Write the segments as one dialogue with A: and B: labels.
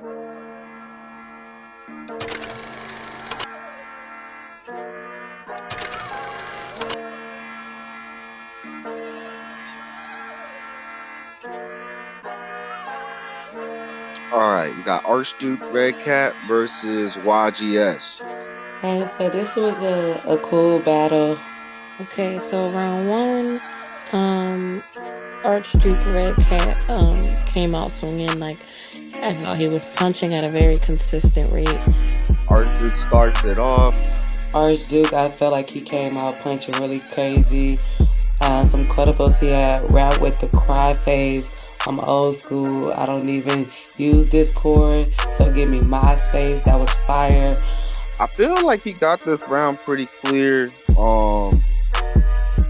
A: All right, we got Archduke Redcat versus YGS.
B: Alright, so this was a cool battle.
C: Okay, so round one, Archduke Redcat came out swinging. Like, I thought he was punching at a very consistent rate.
A: Archduke starts it off.
B: Archduke, I felt like he came out punching really crazy. Some quotables he had, rap with the cry phase. I'm old school. I don't even use Discord, so give me MySpace. That was fire.
A: I feel like he got this round pretty clear.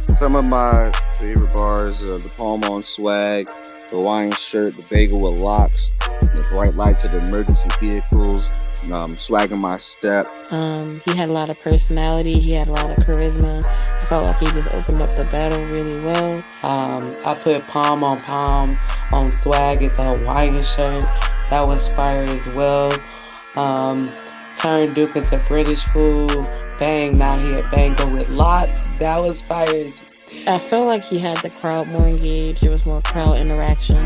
A: Some of my favorite bars, the palm on swag, the Hawaiian shirt, the bagel with locks, the bright lights of the emergency vehicles, swagging my step.
C: He had a lot of personality. He had a lot of charisma. I felt like he just opened up the battle really well.
B: I put palm on swag. It's a Hawaiian shirt. That was fire as well. Turned Duke into British food. Bang, now he a banger with lots. That was fire.
C: I felt like he had the crowd more engaged. There was more crowd interaction.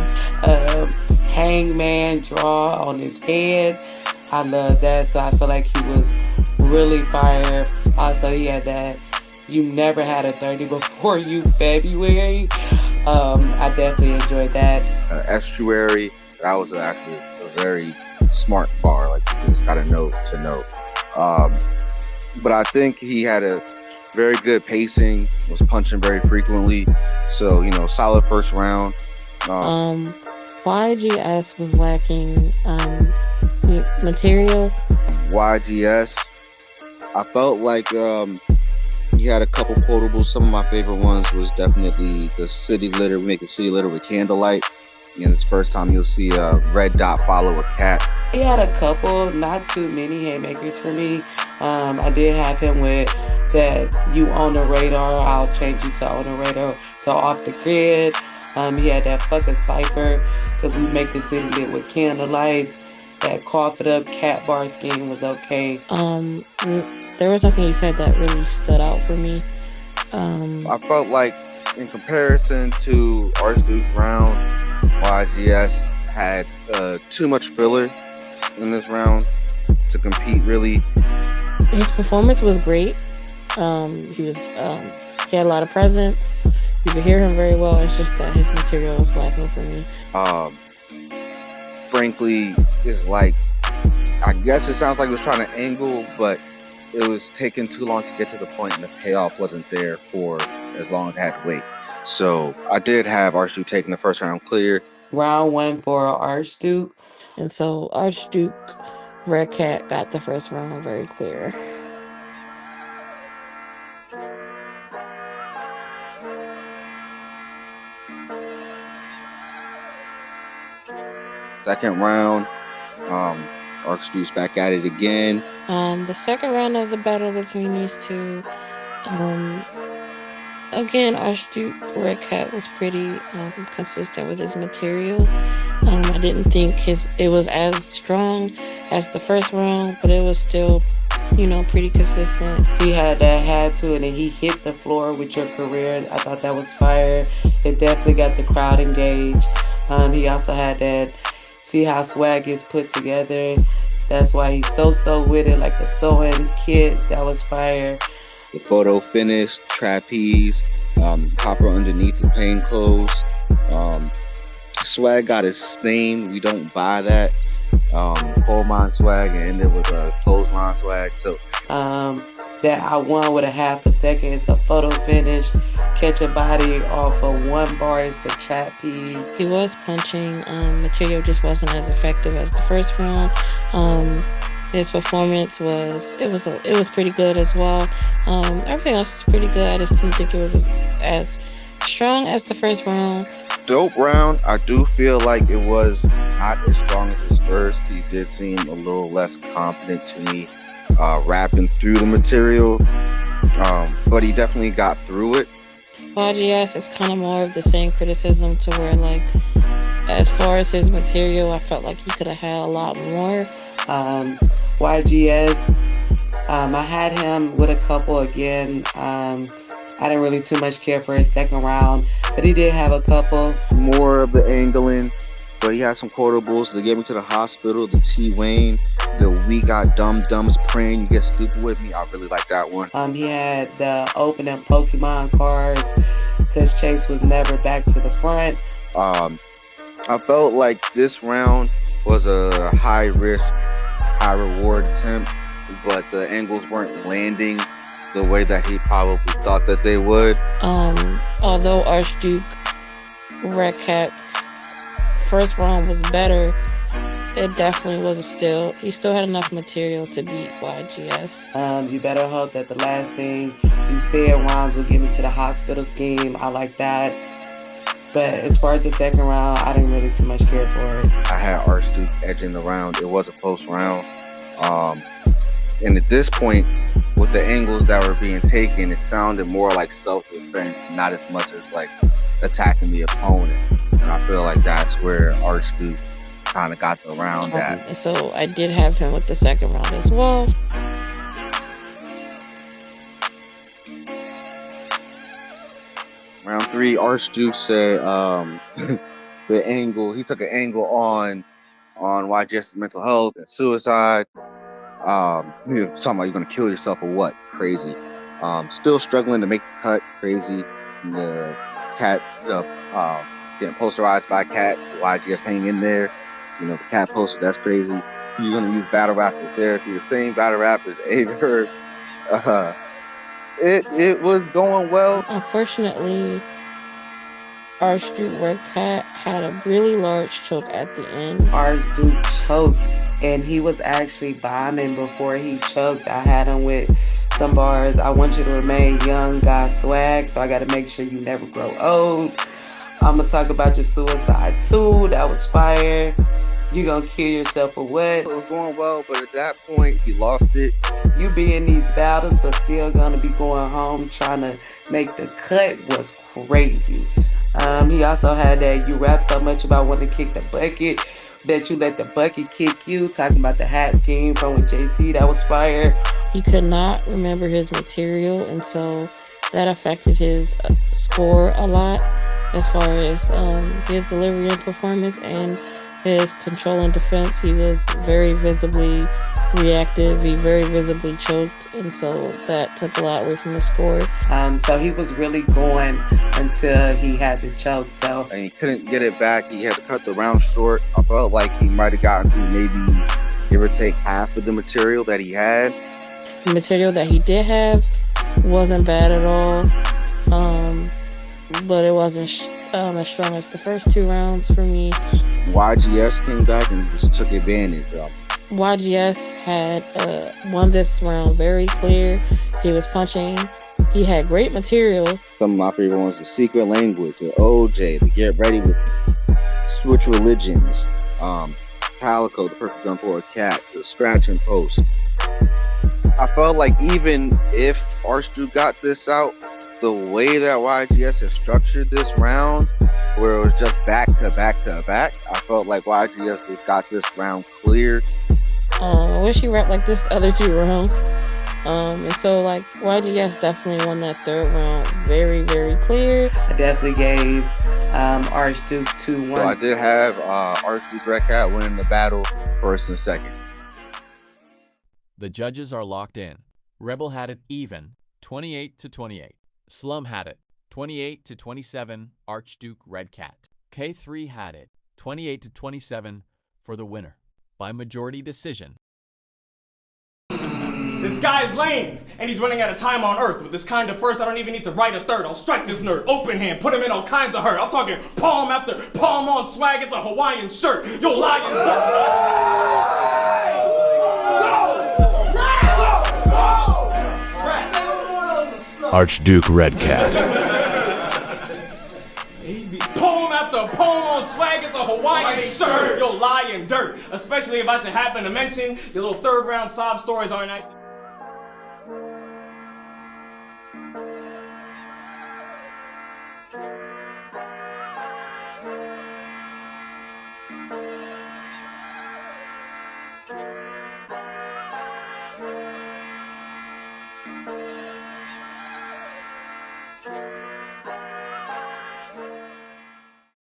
B: Hangman draw on his head. I love that. So I feel like he was really fire. Also, he had that "you never had a 30 before you" February. I definitely enjoyed that.
A: Estuary, that was actually a very smart bar. Like, you just got to note to note. But I think he had a very good pacing, was punching very frequently. So, solid first round.
C: YGS was lacking material.
A: YGS, I felt like he had a couple quotables. Some of my favorite ones was definitely the city litter. We make a city litter with candlelight. And it's the first time you'll see a red dot follow a cat.
B: He had a couple, not too many haymakers for me. I did have him with that "you on the radar, I'll change you to on the radar." So off the grid. He had that fucking cipher, because we make the city lit with candlelights. That cough it up cat bar scheme was okay.
C: There was nothing he said that really stood out for me.
A: I felt like, in comparison to Archduke's round, YGS had too much filler in this round to compete, really.
C: His performance was great. He had a lot of presence. You could hear him very well. It's just that his material was lacking for me.
A: Frankly, it's like, I guess it sounds like he was trying to angle, but it was taking too long to get to the point, and the payoff wasn't there for as long as I had to wait. So I did have Archduke taking the first round clear.
B: Round one for Archduke.
C: And so Archduke Redcat got the first round very clear.
A: Second round, Archduke's back at it again.
C: The second round of the battle between these two, again, Archduke Redcat was pretty consistent with his material. I didn't think it was as strong as the first round, but it was still, pretty consistent.
B: He had to, and then he hit the floor with your career. I thought that was fire. It definitely got the crowd engaged. He also had that see how swag is put together. That's why he's so with it, like a sewing kit. That was fire.
A: The photo finish, trapeze, copper underneath the plain clothes. Swag got his theme. We don't buy that. Coal mine swag and ended with a clothesline swag. So
B: that I won with a half a second. It's a photo finish. Catch a body off of one bar is the trapeze.
C: He was punching. Material just wasn't as effective as the first round. His performance was pretty good as well. Everything else was pretty good. I just didn't think it was as strong as the first round.
A: Dope round. I do feel like it was not as strong as his first. He did seem a little less confident to me, rapping through the material. But he definitely got through it.
C: YGS is kind of more of the same criticism, to where like As far as his material, I felt like he could have had a lot more.
B: YGS, I had him with a couple again. I didn't really too much care for his second round, but he did have a couple.
A: More of the angling, but he had some quotables. They gave me to the hospital, the T-Wayne, the we got dumbs praying you get stupid with me. I really like that one.
B: He had the opening Pokemon cards because Chase was never back to the front.
A: I felt like this round was a high risk, high reward attempt, but the angles weren't landing the way that he probably thought that they would.
C: Although Archduke Redcat's first round was better, it definitely was he still had enough material to beat YGS.
B: You better hope that the last thing you said, rounds, will get me to the hospital scheme. I like that. But as far as the second round, I didn't really too much care for it.
A: I had Archduke edging the round. It was a close round. And at this point, with the angles that were being taken, it sounded more like self-defense, not as much as like attacking the opponent. And I feel like that's where Archduke kind of got the round at.
C: So I did have him with the second round as well.
A: Round 3, Archduke said the angle, he took an angle on YGS's mental health and suicide. Talking about you're gonna kill yourself or what? Crazy. Still struggling to make the cut. Crazy. The cat getting posterized by Cat. YGS hang in there. You know, the Cat poster, that's crazy. You're gonna use battle rapper therapy. The same battle rappers Aver. It was going well.
C: Unfortunately, Archduke Redcat had a really large choke at the end.
B: Archduke choked, and he was actually bombing before he choked. I had him with some bars. I want you to remain young, got swag, so I got to make sure you never grow old. I'm going to talk about your suicide too. That was fire. You gonna kill yourself or what?
A: It was going well, but at that point, he lost it.
B: You be in these battles, but still gonna be going home trying to make the cut was crazy. He also had that you rap so much about wanting to kick the bucket that you let the bucket kick you. Talking about the hat scheme from with JC, that was fire.
C: He could not remember his material, and so that affected his score a lot as far as his delivery and performance and his control and defense. He was very visibly reactive. He very visibly choked, and so that took a lot away from the score.
B: So he was really going until he had to choke. So
A: and he couldn't get it back. He had to cut the round short. I felt like he might have gotten through maybe give or take half of the material that he had.
C: The material that he did have wasn't bad at all, but it wasn't as strong as the first two rounds for me.
A: YGS came back and just took advantage of him.
C: YGS had won this round very clear. He was punching. He had great material.
A: Some of my favorite ones, the Secret Language, the OJ, the Get Ready with Switch Religions, Calico, the Perfect Gun for a Cat, the Scratch and Post. I felt like even if Archduke got this out, the way that YGS has structured this round, where it was just back to back to back, I felt like YGS just got this round clear.
C: I wish he rapped like this the other two rounds. And so like YGS definitely won that third round very, very clear.
B: I definitely gave Archduke 2-1.
A: So I did have Archduke Redcat winning the battle first and second.
D: The judges are locked in. Rebel had it even, 28-28. Slum had it, 28-27, Archduke Redcat. K3 had it, 28-27 for the winner, by majority decision.
E: This guy's lame, and he's running out of time on Earth. With this kind of first, I don't even need to write a third. I'll strike this nerd, open hand, put him in all kinds of hurt. I'm talking palm after palm on swag, it's a Hawaiian shirt. You'll lie in
F: Archduke Redcat.
E: Poem after poem on swag, it's a Hawaiian shirt. You'll lie in dirt. Especially if I should happen to mention your little third round sob stories aren't actually...